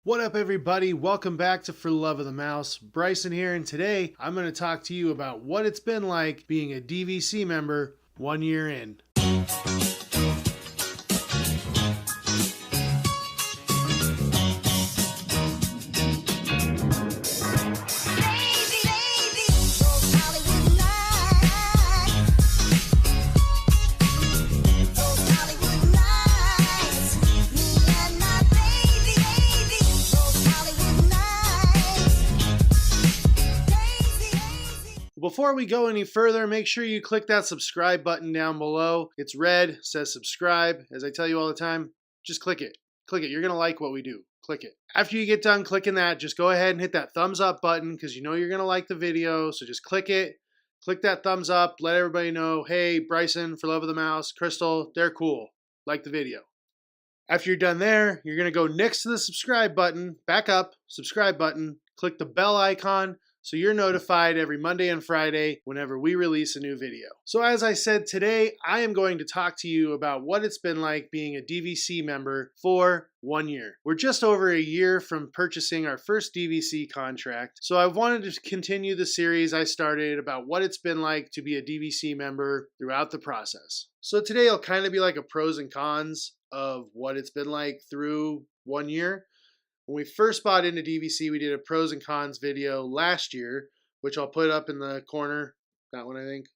What up, everybody? Welcome back to For the Love of the Mouse. Bryson here, and today I'm going to talk to you about what it's been like being a DVC member 1 year in. Before we go any further, make sure you click that subscribe button down below. It's red, says subscribe. As I tell you all the time, just click it. Click it. You're going to like what we do. Click it. After you get done clicking that, just go ahead and hit that thumbs up button because you know you're going to like the video. So just click it. Click that thumbs up. Let everybody know, hey, Bryson, For Love of the Mouse, Crystal, they're cool. Like the video. After you're done there, you're going to go next to the subscribe button, back up, subscribe button, click the bell icon, so you're notified every Monday and Friday whenever we release a new video. So as I said, today I am going to talk to you about what it's been like being a DVC member for 1 year. We're just over a year from purchasing our first DVC contract, so I wanted to continue the series I started about what it's been like to be a DVC member throughout the process. So today will kind of be like a pros and cons of what it's been like through 1 year. When we first bought into DVC, we did a pros and cons video last year, which I'll put up in the corner. That one, I think.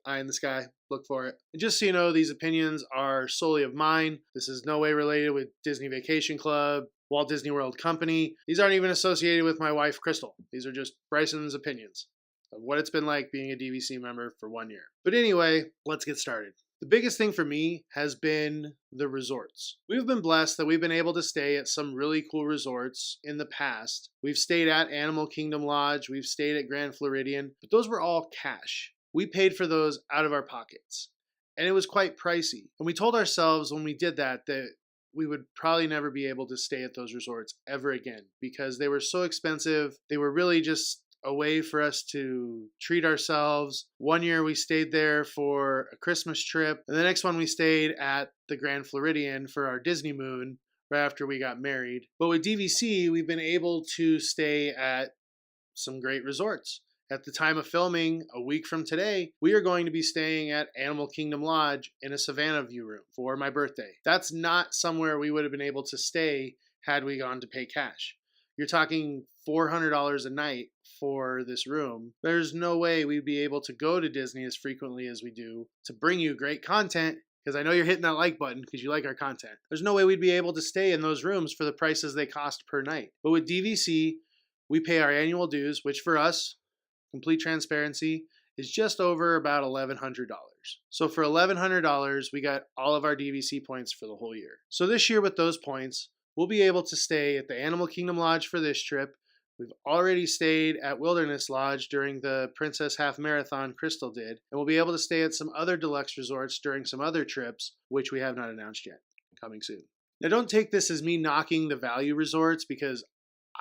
Eye in the sky. Look for it. And just so you know, these opinions are solely of mine. This is no way related with Disney Vacation Club, Walt Disney World Company. These aren't even associated with my wife, Crystal. These are just Bryson's opinions of what it's been like being a DVC member for 1 year. But anyway, let's get started. The biggest thing for me has been the resorts. We've been blessed that we've been able to stay at some really cool resorts in the past. We've stayed at Animal Kingdom Lodge, we've stayed at Grand Floridian, but those were all cash. We paid for those out of our pockets, and it was quite pricey. And we told ourselves when we did that we would probably never be able to stay at those resorts ever again because they were so expensive. They were really just a way for us to treat ourselves. 1 year we stayed there for a Christmas trip, and the next one we stayed at the Grand Floridian for our Disney Moon right after we got married. But with DVC, we've been able to stay at some great resorts. At the time of filming, a week from today, we are going to be staying at Animal Kingdom Lodge in a Savannah View room for my birthday. That's not somewhere we would have been able to stay had we gone to pay cash. You're talking $400 a night for this room. There's no way we'd be able to go to Disney as frequently as we do to bring you great content, because I know you're hitting that like button because you like our content. There's no way we'd be able to stay in those rooms for the prices they cost per night. But with DVC, we pay our annual dues, which for us, complete transparency, is just over about $1,100. So for $1,100, we got all of our DVC points for the whole year. So this year with those points, we'll be able to stay at the Animal Kingdom Lodge for this trip. We've already stayed at Wilderness Lodge during the Princess Half Marathon Crystal did, and we'll be able to stay at some other deluxe resorts during some other trips, which we have not announced yet, coming soon. Now don't take this as me knocking the value resorts because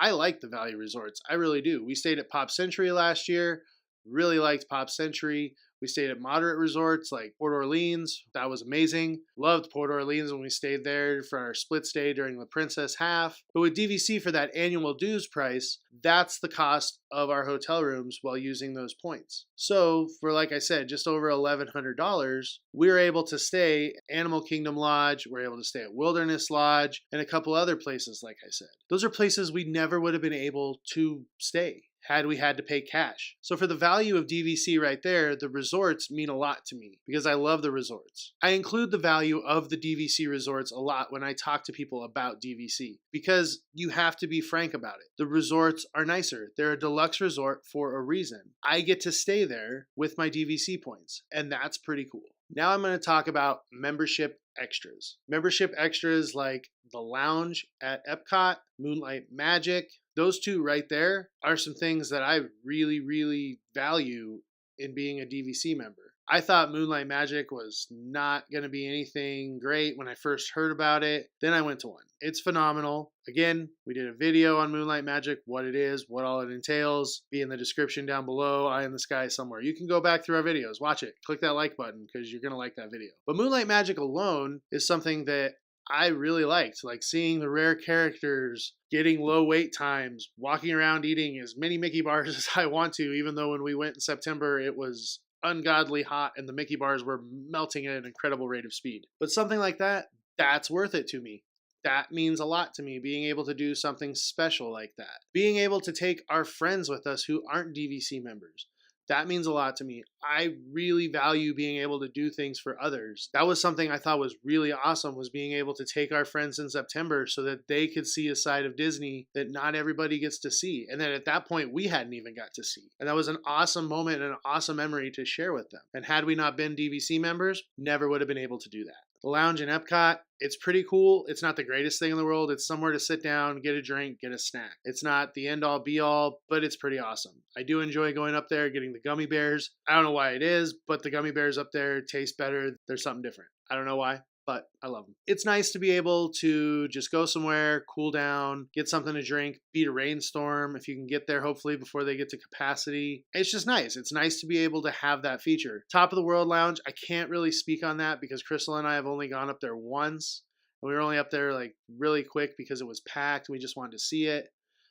I like the value resorts. I really do. We stayed at Pop Century last year. Really liked Pop Century. We stayed at moderate resorts like Port Orleans. That was amazing. Loved Port Orleans when we stayed there for our split stay during the Princess Half. But with DVC for that annual dues price, that's the cost of our hotel rooms while using those points. So for, like I said, just over $1,100, we were able to stay at Animal Kingdom Lodge. We were able to stay at Wilderness Lodge and a couple other places, like I said. Those are places we never would have been able to stay had we had to pay cash. So for the value of DVC right there, the resorts mean a lot to me because I love the resorts. I include the value of the DVC resorts a lot when I talk to people about DVC because you have to be frank about it. The resorts are nicer. They're a deluxe resort for a reason. I get to stay there with my DVC points, and that's pretty cool. Now I'm going to talk about membership extras. Membership extras like the lounge at Epcot, Moonlight Magic. Those two right there are some things that I really, really value in being a DVC member. I thought Moonlight Magic was not going to be anything great when I first heard about it. Then I went to one. It's phenomenal. Again, we did a video on Moonlight Magic, what it is, what all it entails. Be in the description down below, eye in the sky somewhere. You can go back through our videos, watch it, click that like button because you're going to like that video. But Moonlight Magic alone is something that I really liked, like seeing the rare characters, getting low wait times, walking around eating as many Mickey bars as I want to, even though when we went in September, it was ungodly hot and the Mickey bars were melting at an incredible rate of speed. But something like that, that's worth it to me. That means a lot to me, being able to do something special like that. Being able to take our friends with us who aren't DVC members. That means a lot to me. I really value being able to do things for others. That was something I thought was really awesome, was being able to take our friends in September so that they could see a side of Disney that not everybody gets to see. And then at that point, we hadn't even got to see. And that was an awesome moment and an awesome memory to share with them. And had we not been DVC members, never would have been able to do that. The lounge in Epcot, it's pretty cool. It's not the greatest thing in the world. It's somewhere to sit down, get a drink, get a snack. It's not the end all be all, but it's pretty awesome. I do enjoy going up there, getting the gummy bears. I don't know why it is, but the gummy bears up there taste better. There's something different. I don't know why, but I love them. It's nice to be able to just go somewhere, cool down, get something to drink, beat a rainstorm if you can get there, hopefully, before they get to capacity. It's just nice. It's nice to be able to have that feature. Top of the World Lounge, I can't really speak on that because Crystal and I have only gone up there once. And we were only up there like really quick because it was packed. We just wanted to see it.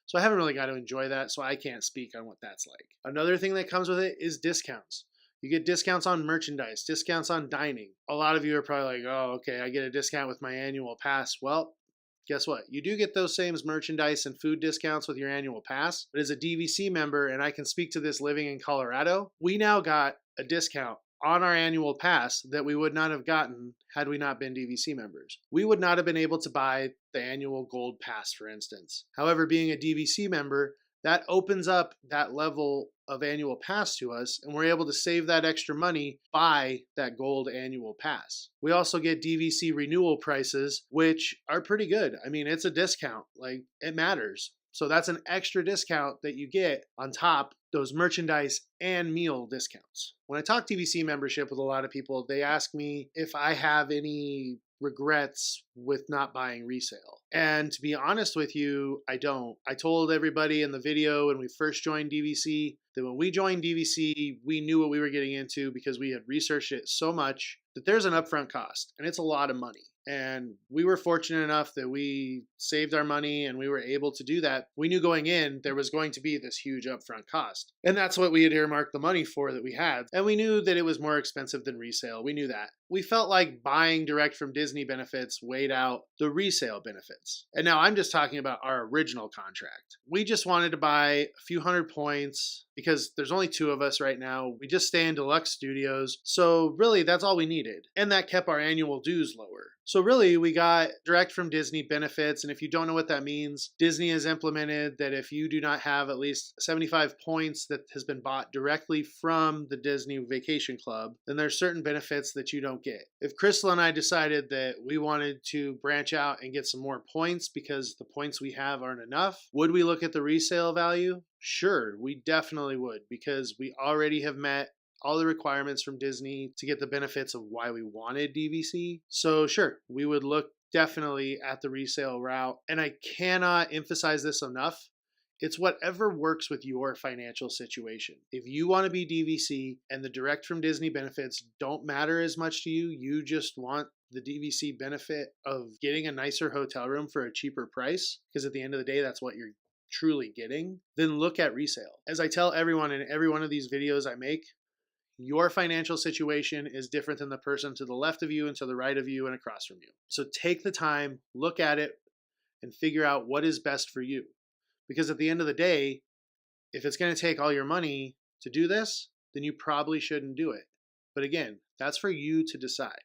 So I haven't really got to enjoy that, so I can't speak on what that's like. Another thing that comes with it is discounts. You get discounts on merchandise, discounts on dining. A lot of you are probably like, oh, okay, I get a discount with my annual pass. Well, guess what? You do get those same merchandise and food discounts with your annual pass. But as a DVC member, and I can speak to this living in Colorado, we now got a discount on our annual pass that we would not have gotten had we not been DVC members. We would not have been able to buy the annual gold pass, for instance. However, being a DVC member, that opens up that level of annual pass to us, and we're able to save that extra money by that gold annual pass. We also get DVC renewal prices, which are pretty good. I mean, it's a discount. Like, it matters. So that's an extra discount that you get on top those merchandise and meal discounts. When I talk DVC membership with a lot of people, they ask me if I have any regrets with not buying resale. And to be honest with you, I don't. I told everybody in the video when we first joined DVC that when we joined DVC, we knew what we were getting into because we had researched it so much that there's an upfront cost and it's a lot of money. And we were fortunate enough that we saved our money and we were able to do that. We knew going in there was going to be this huge upfront cost. And that's what we had earmarked the money for that we had. And we knew that it was more expensive than resale. We knew that. We felt like buying direct from Disney benefits weighed out the resale benefits. And now I'm just talking about our original contract. We just wanted to buy a few hundred points because there's only 2 of us right now. We just stay in deluxe studios. So really that's all we needed. And that kept our annual dues lower. So really, we got direct from Disney benefits, and if you don't know what that means, Disney has implemented that if you do not have at least 75 points that has been bought directly from the Disney Vacation Club, then there's certain benefits that you don't get. If Crystal and I decided that we wanted to branch out and get some more points because the points we have aren't enough, would we look at the resale value? Sure, we definitely would, because we already have met all the requirements from Disney to get the benefits of why we wanted DVC. So sure, we would look definitely at the resale route. And I cannot emphasize this enough. It's whatever works with your financial situation. If you want to be DVC and the direct from Disney benefits don't matter as much to you, you just want the DVC benefit of getting a nicer hotel room for a cheaper price, because at the end of the day, that's what you're truly getting, then look at resale. As I tell everyone in every one of these videos I make, your financial situation is different than the person to the left of you and to the right of you and across from you. So take the time, look at it, and figure out what is best for you. Because at the end of the day, if it's going to take all your money to do this, then you probably shouldn't do it. But again, that's for you to decide.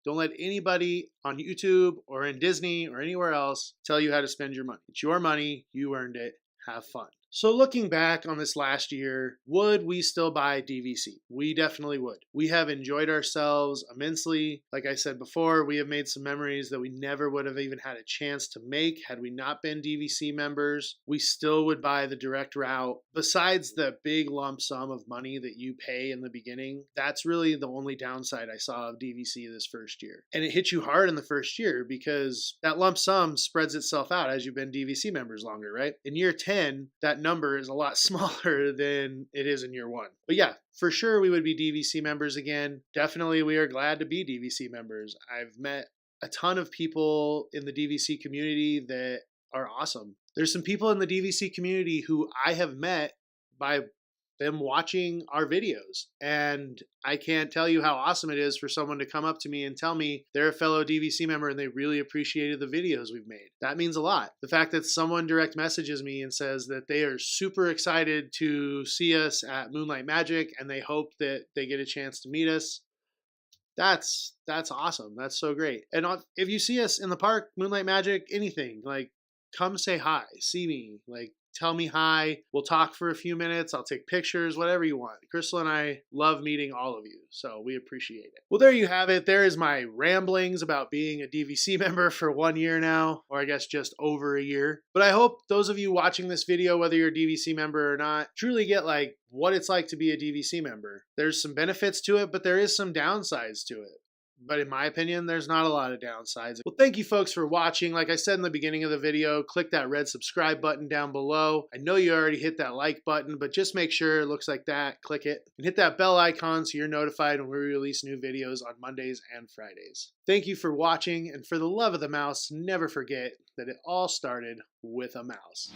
Don't let anybody on YouTube or in Disney or anywhere else tell you how to spend your money. It's your money, you earned it, have fun. So looking back on this last year, would we still buy DVC? We definitely would. We have enjoyed ourselves immensely. Like I said before, we have made some memories that we never would have even had a chance to make had we not been DVC members. We still would buy the direct route. Besides the big lump sum of money that you pay in the beginning, that's really the only downside I saw of DVC this first year. And it hit you hard in the first year because that lump sum spreads itself out as you've been DVC members longer, right? In year 10, that number is a lot smaller than it is in year 1. But yeah, for sure we would be DVC members again. Definitely we are glad to be DVC members. I've met a ton of people in the DVC community that are awesome. There's some people in the DVC community who I have met by them watching our videos. And I can't tell you how awesome it is for someone to come up to me and tell me they're a fellow DVC member and they really appreciated the videos we've made. That means a lot. The fact that someone direct messages me and says that they are super excited to see us at Moonlight Magic and they hope that they get a chance to meet us. That's awesome. That's so great. And if you see us in the park, Moonlight Magic, anything, like come say hi, see me, like tell me hi. We'll talk for a few minutes. I'll take pictures, whatever you want. Crystal and I love meeting all of you, so we appreciate it. Well, there you have it. There is my ramblings about being a DVC member for 1 year now, or I guess just over a year. But I hope those of you watching this video, whether you're a DVC member or not, truly get like what it's like to be a DVC member. There's some benefits to it, but there is some downsides to it. But in my opinion, there's not a lot of downsides. Well, thank you folks for watching. Like I said in the beginning of the video, click that red subscribe button down below. I know you already hit that like button, but just make sure it looks like that. Click it and hit that bell icon so you're notified when we release new videos on Mondays and Fridays. Thank you for watching, and for the love of the mouse, never forget that it all started with a mouse.